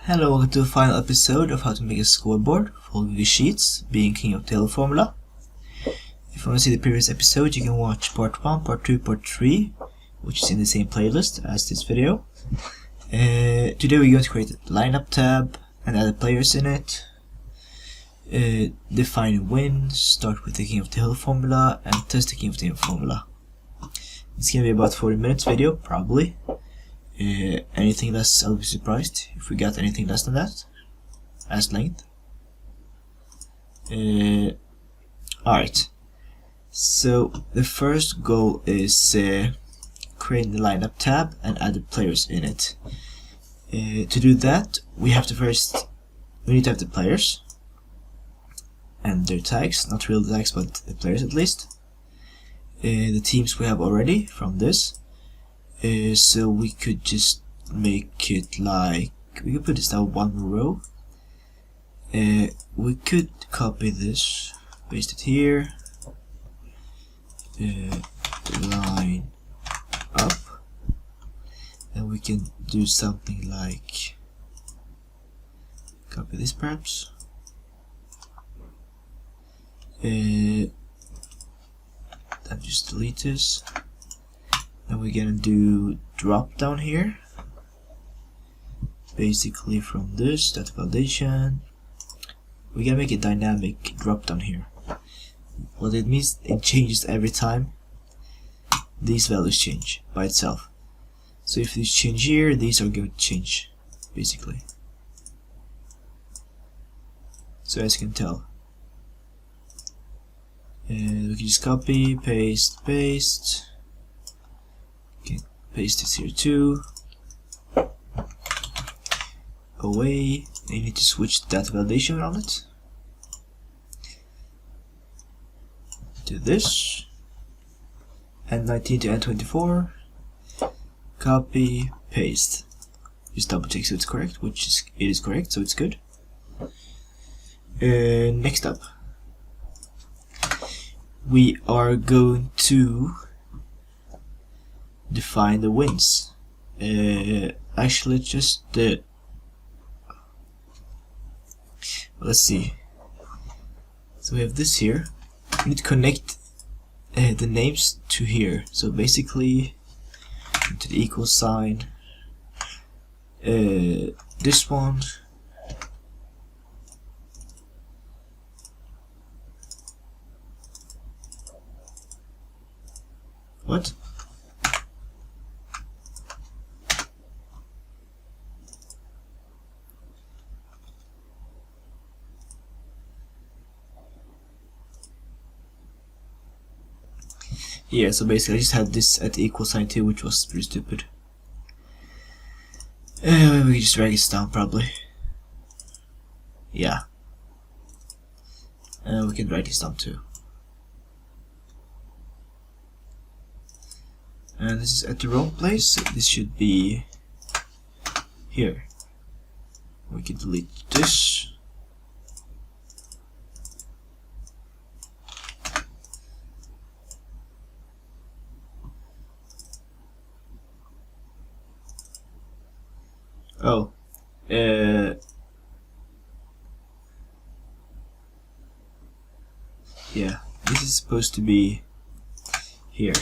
Hello, welcome to the final episode of how to make a scoreboard for Google Sheets, being king of the formula. If you want to see the previous episode, you can watch part 1, part 2, part 3, which is in the same playlist as this video. Today we're going to create a lineup tab and add the players in it. Define wins, start with the king of the hill formula, and test the king of the hill formula. It's going to be about 40 minutes video, probably. Anything less, I'll be surprised if we got anything less than that as length. Alright, so the first goal is create the lineup tab and add the players in it. To do that, we need to have the players and their tags, not real tags but the players at least. The teams we have already from this. So we could just make it like, we could put this down one row. We could copy this, paste it here, line up, and we can do something like copy this perhaps. Then just delete this. And we're gonna do drop down here, basically from this, that validation. We're gonna make a dynamic drop down here. What it means, it changes every time these values change by itself. So if these change here, these are going to change basically. So as you can tell, and we can just copy, paste, paste. Paste this here too. Away. You need to switch that validation on it to this, and 19 to N24. Copy, paste. Just double check so it's correct, which is it is correct, so it's good. Next up, we are going to define the wins. Actually, just let's see. So we have this here. We need to connect the names to here. So basically, to the equal sign. This one. What? Yeah, so basically I just had this at the equal sign too, which was pretty stupid. We can just drag this down probably. Yeah. We can drag this down too. And this is at the wrong place, so this should be here. We can delete this. Oh, yeah, this is supposed to be here,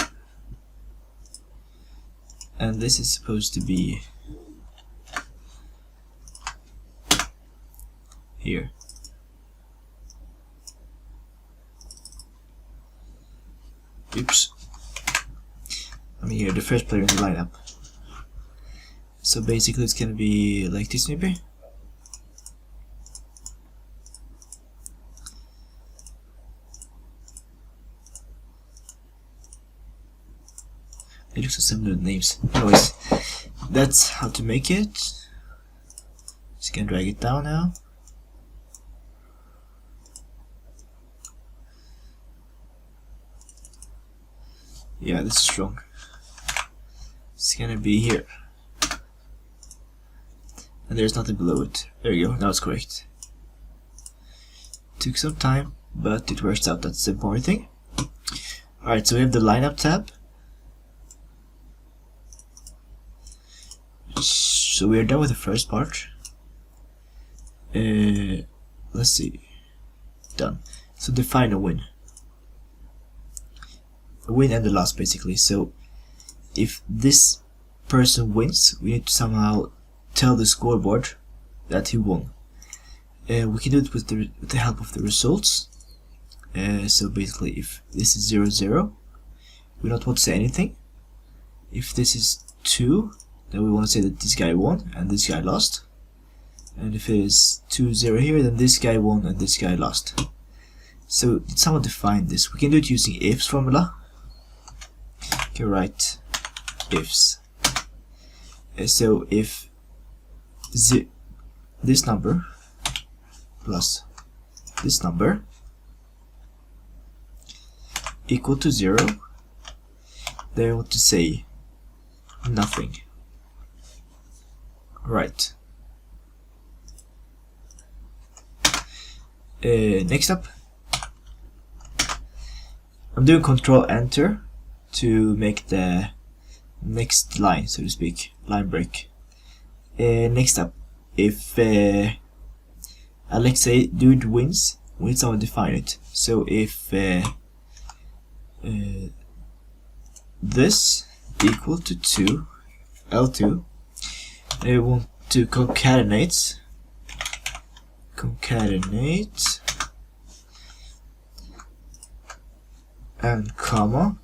and this is supposed to be here. Oops. I mean here, the first player in the lineup. So basically it's gonna be like this maybe. They look so similar names. Anyways, that's how to make it. Just gonna drag it down now. Yeah, this is wrong. It's gonna be here. And there's nothing below it. There you go, now it's correct. Took some time, but it works out, that's the important thing. Alright, so we have the lineup tab. So we are done with the first part. let's see. Done. So define a win. A win and a loss, basically. So if this person wins, we need to somehow tell the scoreboard that he won. We can do it with the help of the results. So basically, if this is 0-0, we don't want to say anything. If this is 2, then we want to say that this guy won and this guy lost. And if it is 2-0 here, then this guy won and this guy lost. So did someone define this? We can do it using ifs formula. Okay, write ifs. So if this number plus this number equal to 0, then I want to say nothing. Right. Next up, I'm doing Control Enter to make the next line, so to speak, line break. Next up, if Alexei dude wins, we need someone to define it. So if this equal to 2, L2, I want to concatenate and comma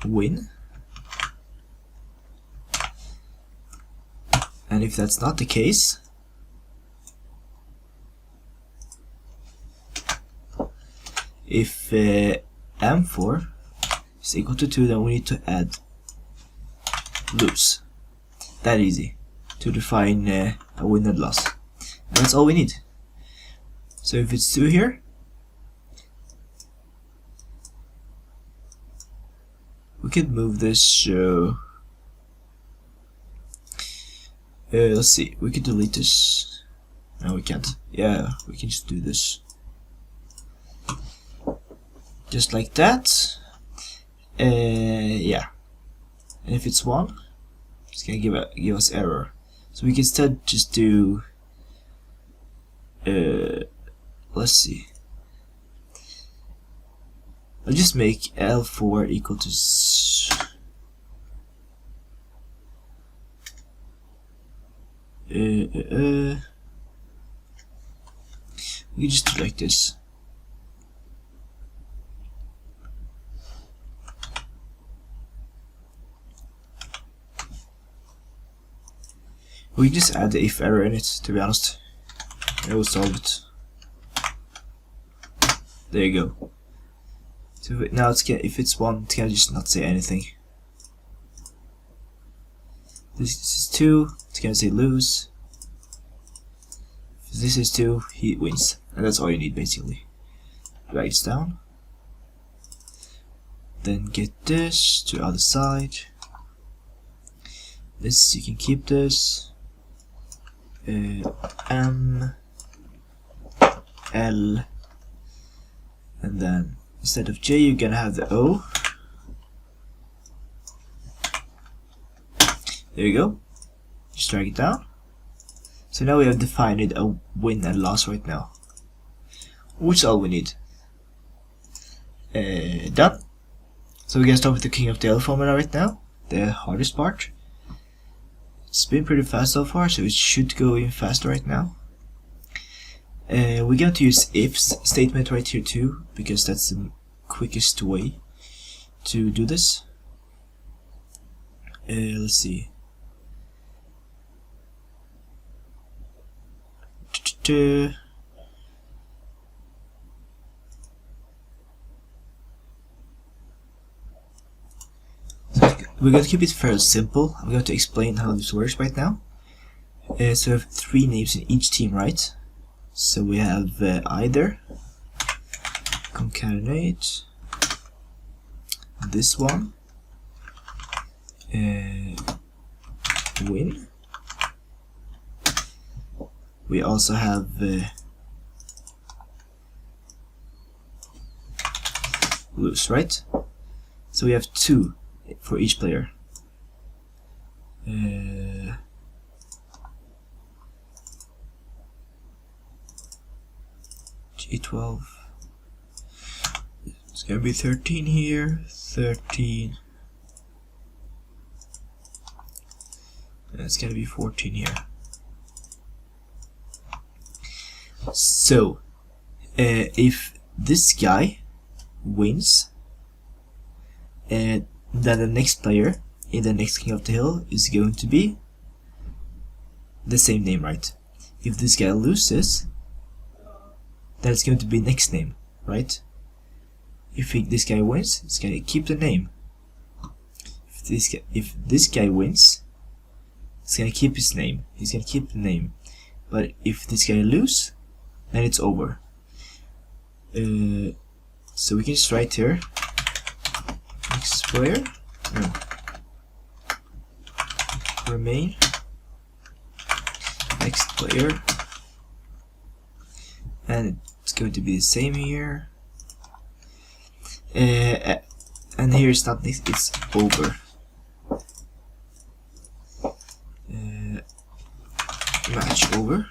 win, and if that's not the case, if M4 is equal to 2, then we need to add lose. That easy to define a win and loss, and that's all we need. So if it's 2 here, we could move this. Let's see, we could delete this. No, we can't. Yeah, we can just do this, just like that. Yeah, and if it's 1, it's gonna give us error. So we can instead just do. Let's see. I'll just make L4 equal to we can just do like this. We can just add the if error in it, to be honest. It will solve it. There you go. So now if it's 1, it can just not say anything. This is 2, it's gonna say lose. If this is 2, he wins. And that's all you need, basically. Drag this down. Then get this to the other side. This, you can keep this. M, L, and then instead of J, you're gonna have the O. There you go. Just drag it down. So now we have defined a win and loss right now, which is all we need. Done. So we're gonna start with the King of Dale formula right now, the hardest part. It's been pretty fast so far, so it should go even faster right now. We're going to use ifs statement right here too, because that's the quickest way to do this. Let's see. We're going to keep it fairly simple. I'm going to explain how this works right now. So we have 3 names in each team, right? So we have either concatenate this one, win. We also have lose, right? So we have 2 for each player. J12. It's gonna be 13 here, 13. And it's gonna be 14 here. So, if this guy wins, then the next player in the next King of the Hill is going to be the same name, right? If this guy loses, then it's going to be next name, right? If this guy wins, it's going to keep the name. If this guy wins, it's going to keep his name. He's going to keep the name. But if this guy loses, then it's over. So we can just write here next player, no, remain next player, and it's going to be the same here. And here it's not next, it's over. Match over.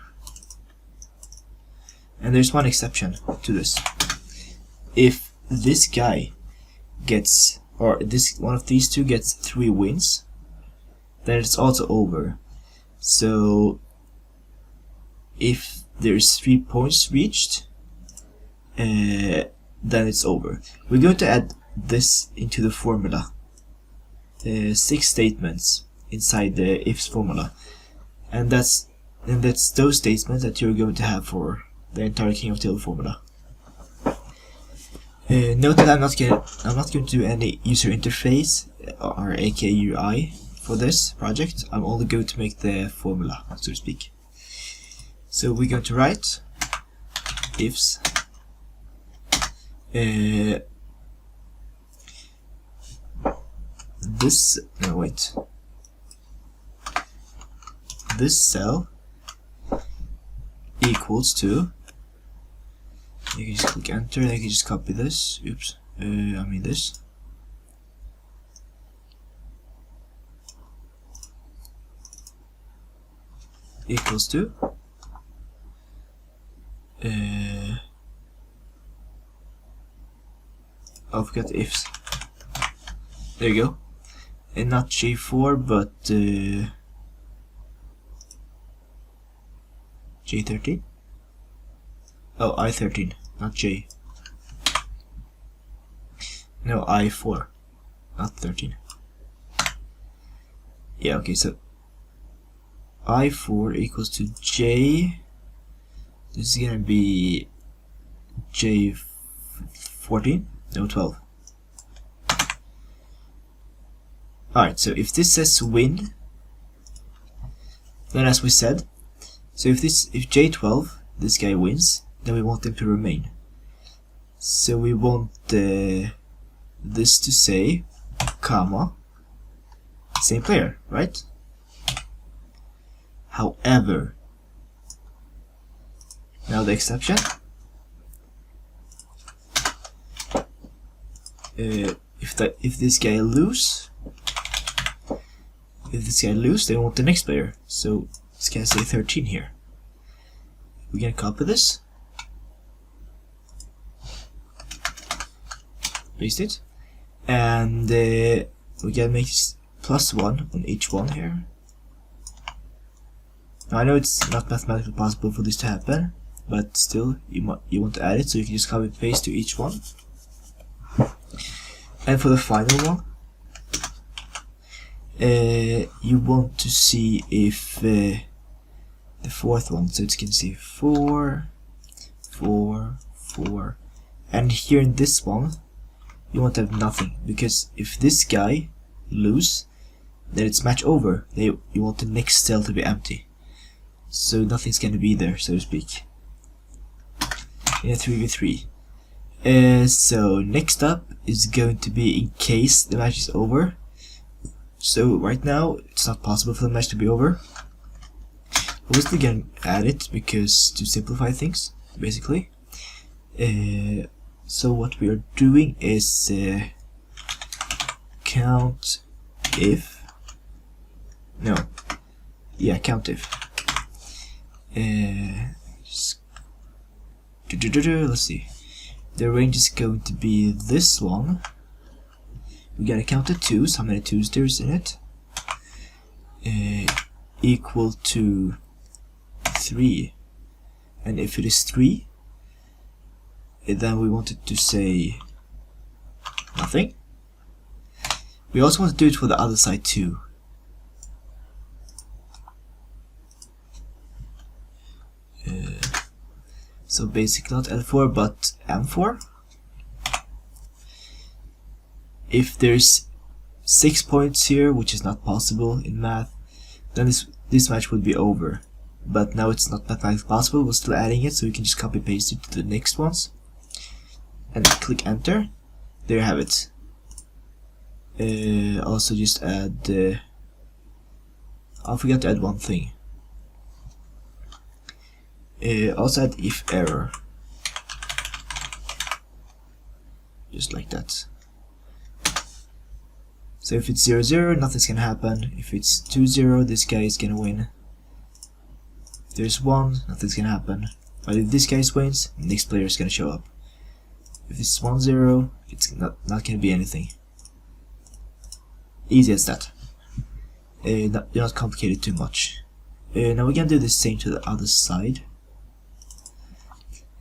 And there's one exception to this. If this guy gets, or this one of these two gets 3 wins, then it's also over. So if there's 3 points reached, then it's over. We're going to add this into the formula. 6 statements inside the ifs formula, and that's those statements that you're going to have for the entire King of the Hill formula. Note that I'm not going to do any user interface or aka UI for this project. I'm only going to make the formula, so to speak. So we're going to write ifs this cell equals to, you can just click enter and I can just copy this, oops, this, equals to I forgot the ifs, there you go, and not J4 but J13, oh I13, not J, no I4, not 13, yeah, okay, so I4 equals to J, this is gonna be J14, no 12. Alright, so if this says win, then as we said, so if J12, this guy wins, then we want him to remain. So we want this to say, comma, same player, right? However, now the exception, if this guy lose, they want the next player. So it's gonna say 13 here. We're gonna copy this, paste it, and we can make +1 on each one here. Now I know it's not mathematically possible for this to happen, but still you want to add it, so you can just copy paste to each one. And for the final one, you want to see if the fourth one, so you can see 4, 4, 4, and here in this one you want to have nothing, because if this guy lose, then it's match over. You want the next cell to be empty, so nothing's going to be there, so to speak, in a 3v3. So next up is going to be in case the match is over. So right now it's not possible for the match to be over. We're still gonna add it because to simplify things, basically. So what we are doing is count if just let's see. The range is going to be this long. We gotta count the twos, how many twos there's in it. Equal to 3. And if it is 3, then we want it to say nothing. We also want to do it for the other side too. So basically not L4 but M4. If there's 6 points here, which is not possible in math, then this match would be over. But now it's not mathematically possible, we're still adding it, so we can just copy paste it to the next ones. And click enter. There you have it. Also just add... I forgot to add one thing. Also add if error. Just like that. So if it's 0-0, nothing's gonna happen. If it's 2-0, this guy is gonna win. If there's 1, nothing's gonna happen. But if this guy wins, the next player is gonna show up. If it's 1-0, it's not gonna be anything. Easy as that. They're not complicated too much. Now we're gonna do the same to the other side.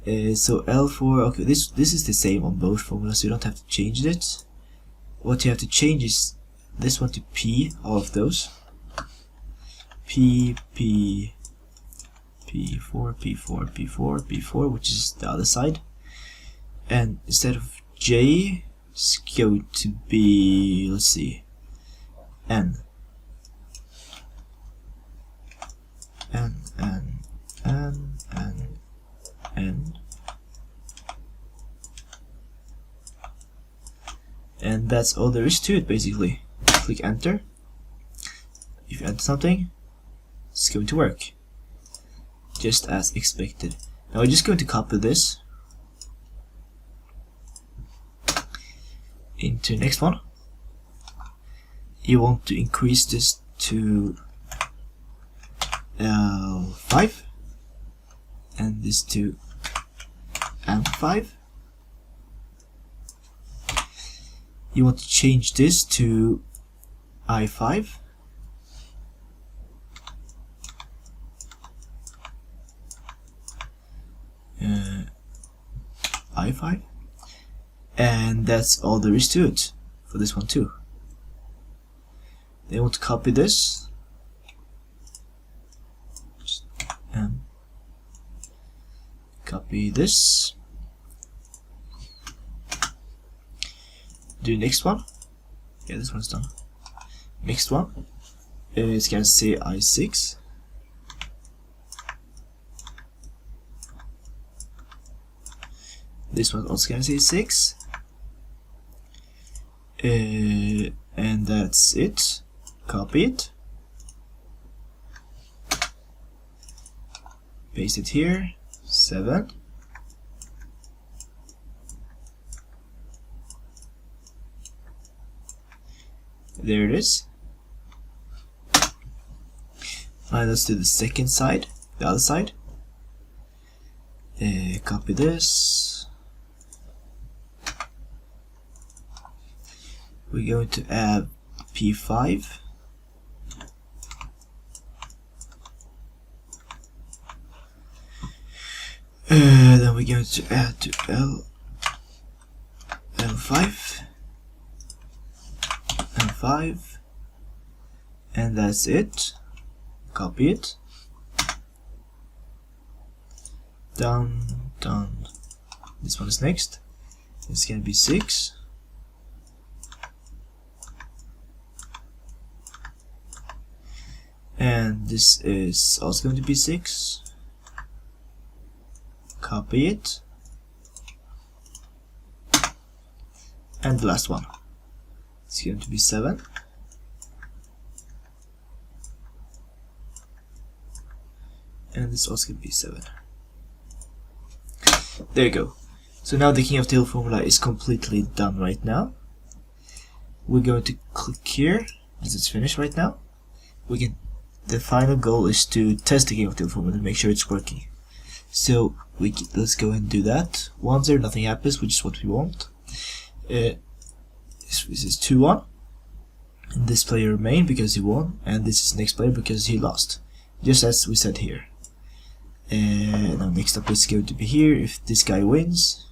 So L4, okay, this is the same on both formulas, so you don't have to change it. What you have to change is this one to P, all of those. P, P, P4, P4, P4, P4, which is the other side. And instead of J, it's going to be, let's see, N. N, N, N, N, N. And that's all there is to it, basically. Click enter. If you enter something, it's going to work. Just as expected. Now we're just going to copy this into the next one. You want to increase this to L5 and this to M5. You want to change this to I5. I5. And that's all there is to it for this one too. Then you want to copy this. Copy this. Do the next one. Yeah, this one's done. Next one is gonna say I6. This one's also gonna say 6. And that's it. Copy it. Paste it here. 7. There it is. Now let's do the second side, the other side. Copy this. We're going to add P5. Then we're going to add to L5. L5. And that's it. Copy it. Done. This one is next. It's gonna be 6. And this is also going to be 6. Copy it. And the last one. It's going to be 7. And this also going to be 7. There you go. So now the King of Tail formula is completely done right now. We're going to click here as it's finished right now. The final goal is to test the King of Tail formula and make sure it's working. So let's go ahead and do that. 1-0, nothing happens, which is what we want. This is 2-1. And this player remained because he won, and this is next player because he lost. Just as we said here. Now next up is going to be here. If this guy wins,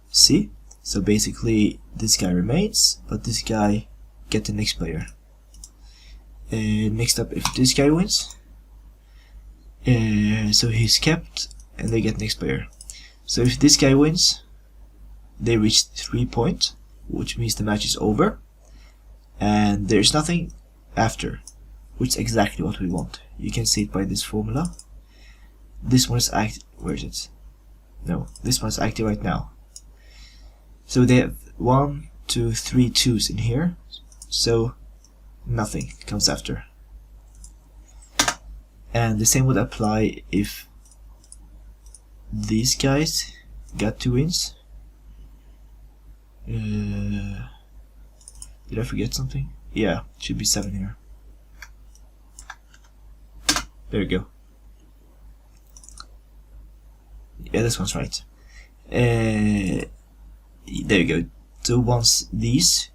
see? So basically this guy remains, but this guy get the next player. Next up, if this guy wins, so he's kept, and they get next player. So if this guy wins, they reach 3 points, which means the match is over, and there's nothing after, which is exactly what we want. You can see it by this formula. This one is active. Where is it? No, this one is active right now. So they have 1, 2, 3 2s in here, so nothing comes after. And the same would apply if these guys got 2 wins. Did I forget something? Yeah, it should be 7 here. There we go. Yeah, this one's right. There you go. So once these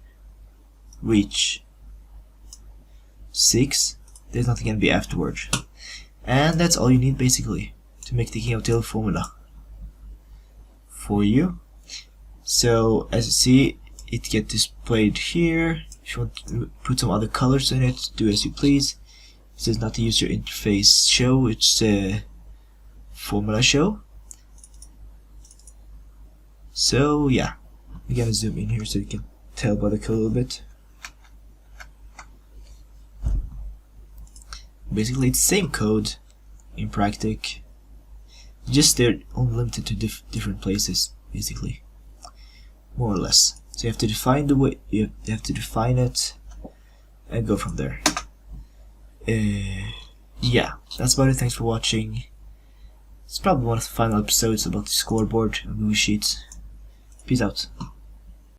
reach 6, there's nothing gonna be afterwards. And that's all you need basically to make the King of Tail formula for you. So as you see, it gets displayed here. If you want to put some other colors in it, do as you please. It says not to use your interface show, it's a formula show. So yeah, I'm gonna zoom in here so you can tell by the code a little bit. Basically it's the same code in Practic, just they're only limited to different places basically, more or less. So you have to define the way, you have to define it and go from there. Yeah, that's about it. Thanks for watching. It's probably one of the final episodes about the scoreboard and movie sheets. Peace out.